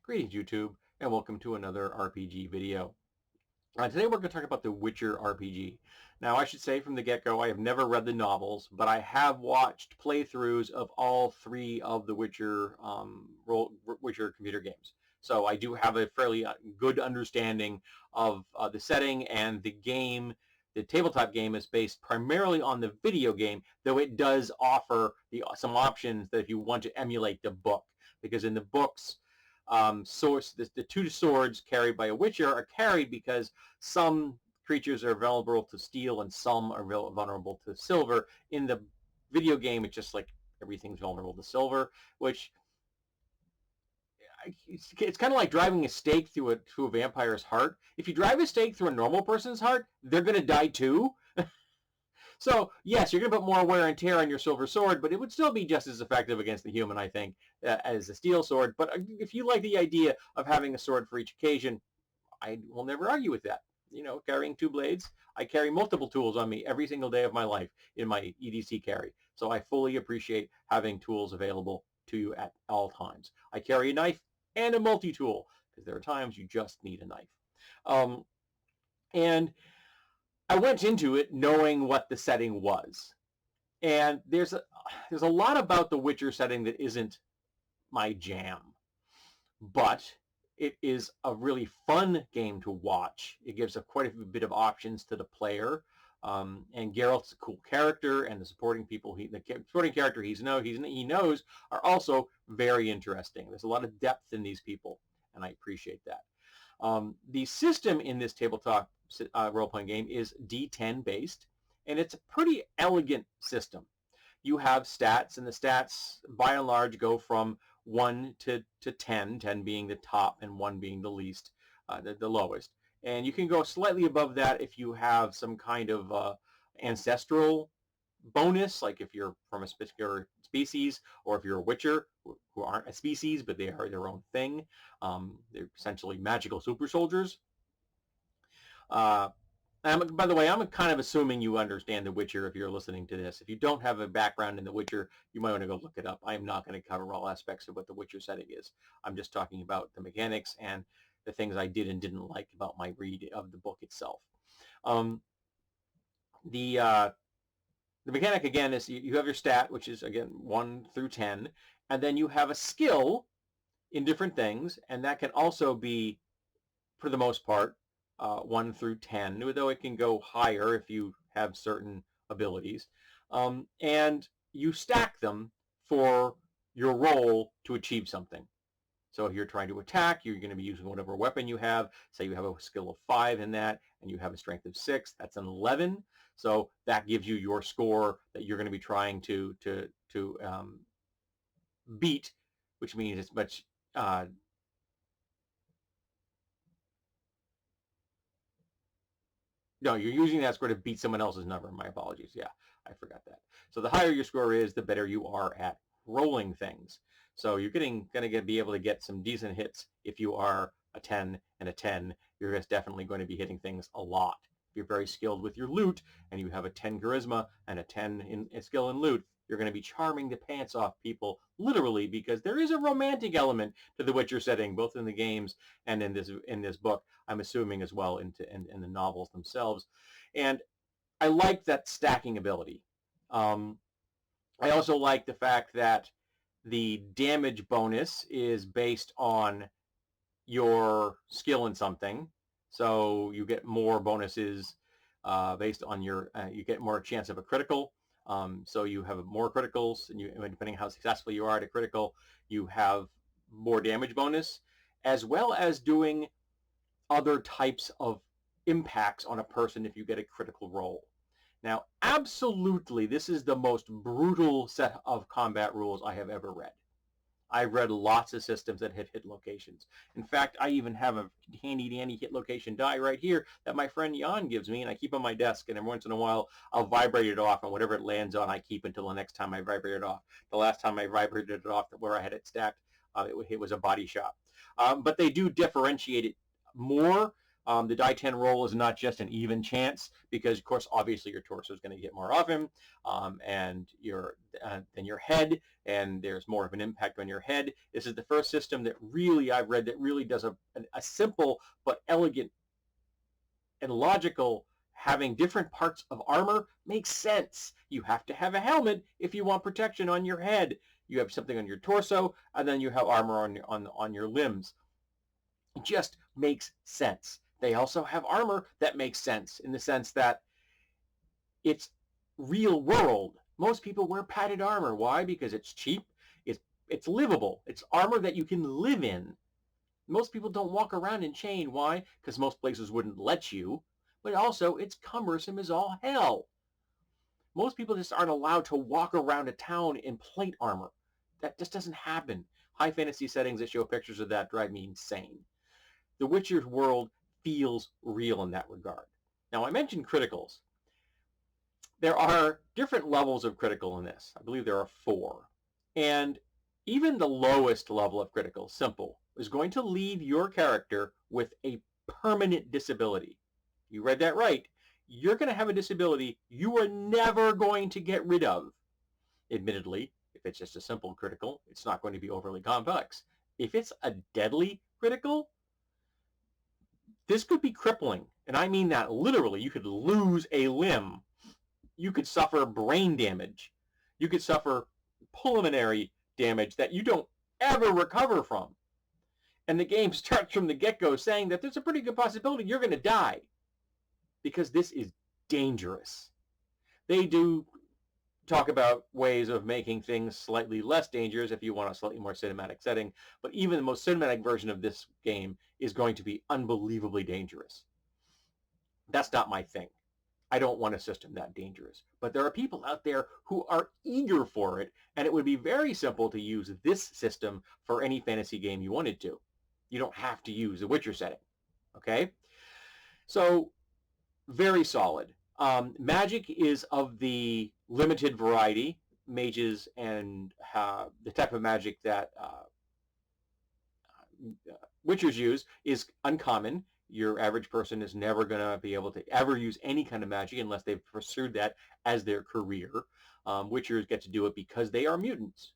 Greetings YouTube, and welcome to another RPG video. Today we're going to talk about the Witcher RPG. Now I should say from the get-go I have never read the novels, but I have watched playthroughs of all three of the Witcher Witcher computer games. So I do have a fairly good understanding of the setting, and the game. The tabletop game is based primarily on the video game, though it does offer some options that if you want to emulate the book, because in the books, the two swords carried by a Witcher are carried because some creatures are vulnerable to steel and some are vulnerable to silver. In the video game, it's just like everything's vulnerable to silver, which it's kind of like driving a stake through a vampire's heart. If you drive a stake through a normal person's heart, they're going to die too. So, yes, you're going to put more wear and tear on your silver sword, but it would still be just as effective against the human, I think, as a steel sword. But if you like the idea of having a sword for each occasion, I will never argue with that. You know, carrying two blades. I carry multiple tools on me every single day of my life in my EDC carry. So I fully appreciate having tools available to you at all times. I carry a knife and a multi-tool because there are times you just need a knife. And I went into it knowing what the setting was. And there's a lot about the Witcher setting that isn't my jam. But it is a really fun game to watch. It gives quite a bit of options to the player. And Geralt's a cool character, and the supporting people, the supporting character he knows are also very interesting. There's a lot of depth in these people, and I appreciate that. The system in this tabletop role-playing game is D10 based, and it's a pretty elegant system. You have stats, and the stats, by and large, go from 1 to 10, 10 being the top and 1 being the least, the lowest. And you can go slightly above that if you have some kind of ancestral bonus, like if you're from a particular species, or if you're a Witcher, who aren't a species, but they are their own thing. They're essentially magical super soldiers. By the way, I'm kind of assuming you understand The Witcher if you're listening to this. If you don't have a background in The Witcher, you might want to go look it up. I'm not going to cover all aspects of what The Witcher setting is. I'm just talking about the mechanics and the things I did and didn't like about my read of the book itself. The mechanic, again, is you have your stat, which is, again, 1 through 10, and then you have a skill in different things, and that can also be, for the most part, 1 through 10, though it can go higher if you have certain abilities. And you stack them for your role to achieve something. So if you're trying to attack, you're going to be using whatever weapon you have. Say you have a skill of 5 in that, and you have a strength of 6. That's an 11. So that gives you your score that you're going to be trying to beat, which means it's much... No, you're using that score to beat someone else's number. My apologies. Yeah, I forgot that. So the higher your score is, the better you are at rolling things. So you're going to be able to get some decent hits if you are a 10 and a 10. You're just definitely going to be hitting things a lot. If you're very skilled with your loot and you have a 10 charisma and a 10 in skill in loot, you're going to be charming the pants off people, literally, because there is a romantic element to the Witcher setting, both in the games and in this book. I'm assuming as well in the novels themselves, and I like that stacking ability. I also like the fact that the damage bonus is based on your skill in something, so you get more bonuses based on your. You get more chance of a critical. So you have more criticals, and depending on how successful you are at a critical, you have more damage bonus, as well as doing other types of impacts on a person if you get a critical roll. Now, absolutely, this is the most brutal set of combat rules I have ever read. I've read lots of systems that have hit locations. In fact, I even have a handy-dandy hit location die right here that my friend Jan gives me, and I keep on my desk, and every once in a while, I'll vibrate it off, and whatever it lands on, I keep until the next time I vibrate it off. The last time I vibrated it off where I had it stacked, it was a body shot. But they do differentiate it more The die 10 roll is not just an even chance because, of course, obviously your torso is going to get more often, and than your head, and there's more of an impact on your head. This is the first system that really I've read that really does a simple but elegant and logical. Having different parts of armor makes sense. You have to have a helmet if you want protection on your head. You have something on your torso, and then you have armor on your limbs. It just makes sense. They also have armor that makes sense in the sense that it's real world. Most people wear padded armor. Why? Because it's cheap. It's livable. It's armor that you can live in. Most people don't walk around in chain. Why? Because most places wouldn't let you. But also, it's cumbersome as all hell. Most people just aren't allowed to walk around a town in plate armor. That just doesn't happen. High fantasy settings that show pictures of that drive me insane. The Witcher's world feels real in that regard. Now, I mentioned criticals. There are different levels of critical in this. I believe there are 4. And even the lowest level of critical, simple, is going to leave your character with a permanent disability. You read that right. You're going to have a disability you are never going to get rid of. Admittedly, if it's just a simple critical, it's not going to be overly complex. If it's a deadly critical, this could be crippling. And I mean that literally. You could lose a limb. You could suffer brain damage. You could suffer pulmonary damage that you don't ever recover from. And the game starts from the get-go saying that there's a pretty good possibility you're going to die because this is dangerous. They do talk about ways of making things slightly less dangerous if you want a slightly more cinematic setting, but even the most cinematic version of this game is going to be unbelievably dangerous. That's not my thing. I don't want a system that dangerous. But there are people out there who are eager for it, and it would be very simple to use this system for any fantasy game you wanted to. You don't have to use a Witcher setting, okay? So, very solid. Magic is of the limited variety, mages and the type of magic that Witchers use is uncommon. Your average person is never going to be able to ever use any kind of magic unless they've pursued that as their career. Witchers get to do it because they are mutants,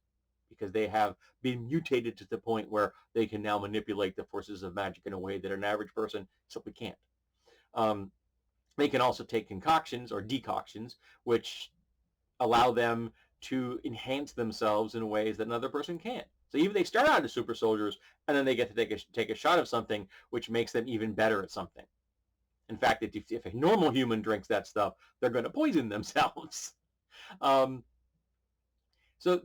because they have been mutated to the point where they can now manipulate the forces of magic in a way that an average person simply can't. They can also take concoctions or decoctions, which allow them to enhance themselves in ways that another person can't. So even they start out as super soldiers, and then they get to take a shot of something, which makes them even better at something. In fact, if a normal human drinks that stuff, they're going to poison themselves. So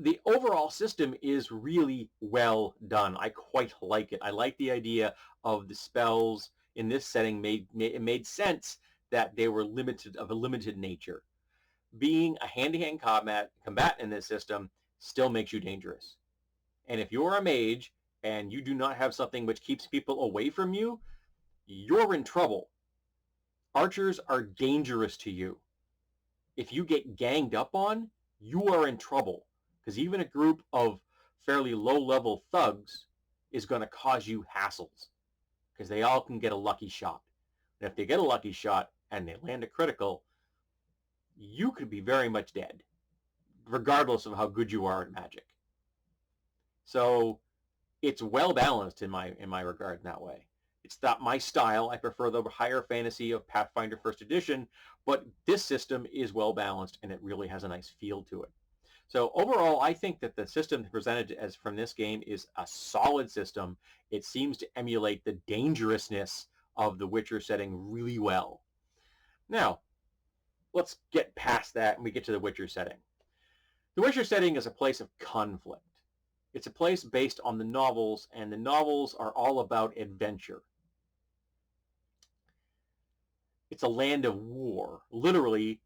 the overall system is really well done. I quite like it. I like the idea of the spells in this setting. It made sense that they were of a limited nature. Being a hand-to-hand combatant in this system still makes you dangerous. And if you're a mage and you do not have something which keeps people away from you, you're in trouble. Archers are dangerous to you. If you get ganged up on, you are in trouble. Because even a group of fairly low-level thugs is going to cause you hassles. Because they all can get a lucky shot. And if they get a lucky shot and they land a critical, you could be very much dead, regardless of how good you are at magic. So it's well balanced in my regard in that way. It's not my style. I prefer the higher fantasy of Pathfinder First Edition, but this system is well balanced and it really has a nice feel to it. So overall, I think that the system presented as from this game is a solid system. It seems to emulate the dangerousness of the Witcher setting really well. Now, let's get past that and we get to the Witcher setting. The Witcher setting is a place of conflict. It's a place based on the novels, and the novels are all about adventure. It's a land of war. Literally,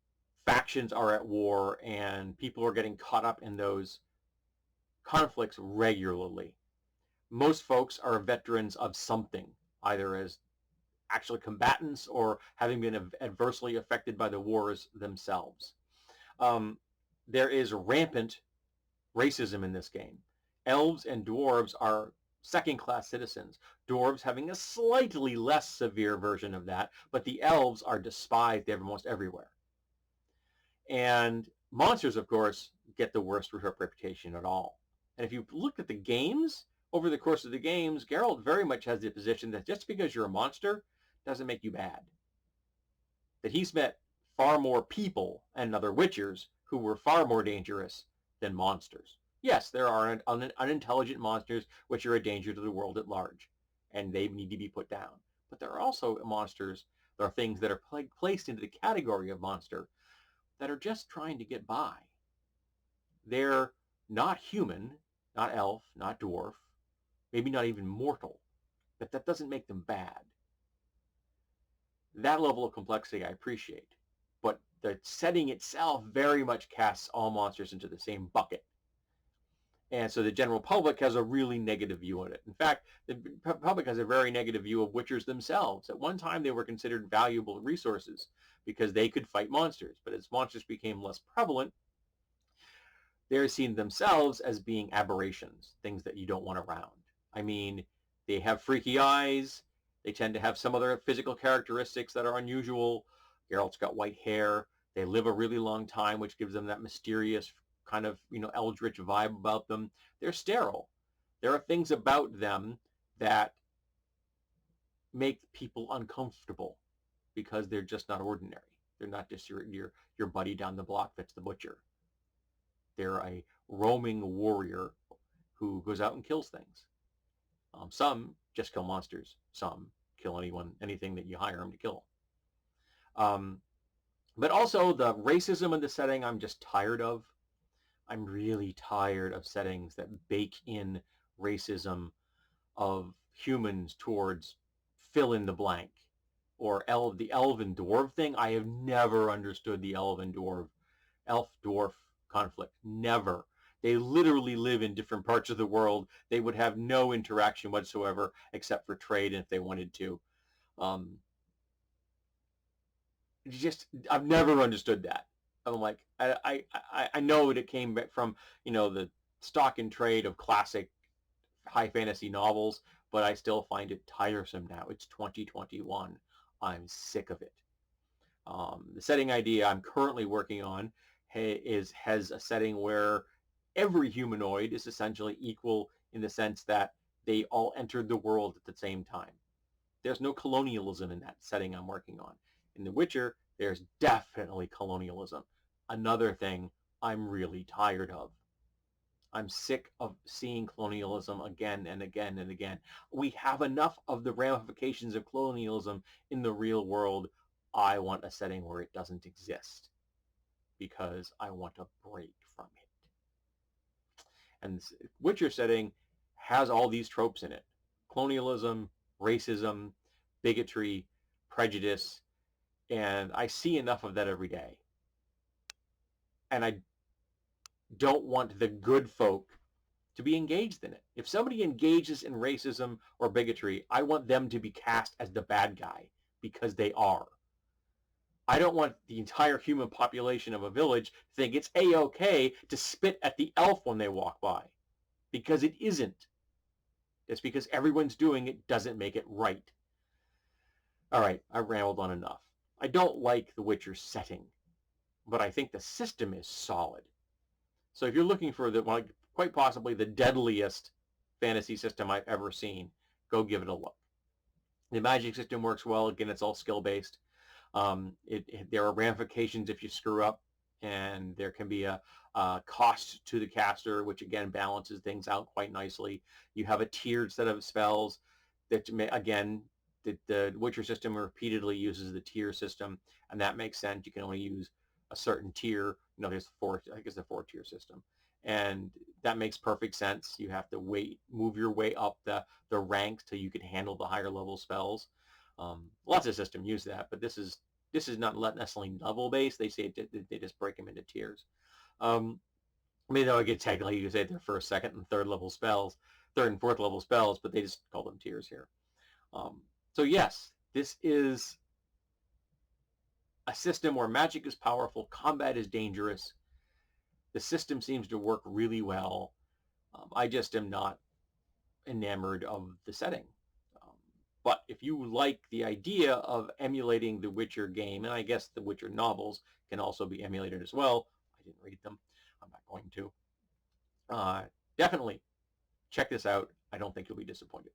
factions are at war, and people are getting caught up in those conflicts regularly. Most folks are veterans of something, either as actual combatants or having been adversely affected by the wars themselves. There is rampant racism in this game. Elves and dwarves are second-class citizens. Dwarves having a slightly less severe version of that, but the elves are despised almost everywhere. And monsters, of course, get the worst reputation at all. And if you look at the games, over the course of the games, Geralt very much has the position that just because you're a monster doesn't make you bad. That he's met far more people and other Witchers who were far more dangerous than monsters. Yes, there are unintelligent monsters which are a danger to the world at large, and they need to be put down. But there are also monsters, there are things that are placed into the category of monster that are just trying to get by. They're not human, not elf, not dwarf, maybe not even mortal, but that doesn't make them bad. That level of complexity I appreciate, but the setting itself very much casts all monsters into the same bucket. And so the general public has a really negative view on it. In fact, the public has a very negative view of Witchers themselves. At one time, they were considered valuable resources because they could fight monsters. But as monsters became less prevalent, they're seen themselves as being aberrations, things that you don't want around. I mean, they have freaky eyes. They tend to have some other physical characteristics that are unusual. Geralt's got white hair. They live a really long time, which gives them that mysterious kind of, eldritch vibe about them. They're sterile. There are things about them that make people uncomfortable because they're just not ordinary. They're not just your buddy down the block that's the butcher. They're a roaming warrior who goes out and kills things. Some just kill monsters. Some kill anything that you hire them to kill. But also the racism in the setting I'm just tired of. I'm really tired of settings that bake in racism of humans towards fill in the blank. Or the elven dwarf thing. I have never understood the elf-dwarf conflict. Never. They literally live in different parts of the world. They would have no interaction whatsoever except for trade if they wanted to. I've never understood that. I'm like, I know that it came back from, the stock and trade of classic high fantasy novels, but I still find it tiresome now. It's 2021. I'm sick of it. The setting idea I'm currently working on has a setting where every humanoid is essentially equal in the sense that they all entered the world at the same time. There's no colonialism in that setting I'm working on. In The Witcher, there's definitely colonialism. Another thing I'm really tired of. I'm sick of seeing colonialism again and again and again. We have enough of the ramifications of colonialism in the real world. I want a setting where it doesn't exist because I want a break from it. And this Witcher setting has all these tropes in it. Colonialism, racism, bigotry, prejudice, and I see enough of that every day. And I don't want the good folk to be engaged in it. If somebody engages in racism or bigotry, I want them to be cast as the bad guy because they are. I don't want the entire human population of a village to think it's a-okay to spit at the elf when they walk by, because it isn't. Just because everyone's doing it doesn't make it right. All right, I rambled on enough. I don't like the Witcher setting, but I think the system is solid. So if you're looking for quite possibly the deadliest fantasy system I've ever seen, go give it a look. The magic system works well. Again, it's all skill-based. There are ramifications if you screw up, and there can be a cost to the caster, which again balances things out quite nicely. You have a tiered set of spells that, again, the Witcher system repeatedly uses the tier system, and that makes sense. You can only use a certain tier. There's a 4-tier system, and that makes perfect sense. You have to move your way up the ranks till you can handle the higher level spells. Lots of systems use that, but this is not necessarily level based. They say they just break them into tiers. Technically you say they're first, second, and third and fourth level spells, but they just call them tiers here. So yes, this is a system where magic is powerful, combat is dangerous. The system seems to work really well. I just am not enamored of the setting. Um, but if you like the idea of emulating the Witcher game, and I guess the Witcher novels can also be emulated as well. I didn't read them. I'm not going to. Definitely check this out. I don't think you'll be disappointed.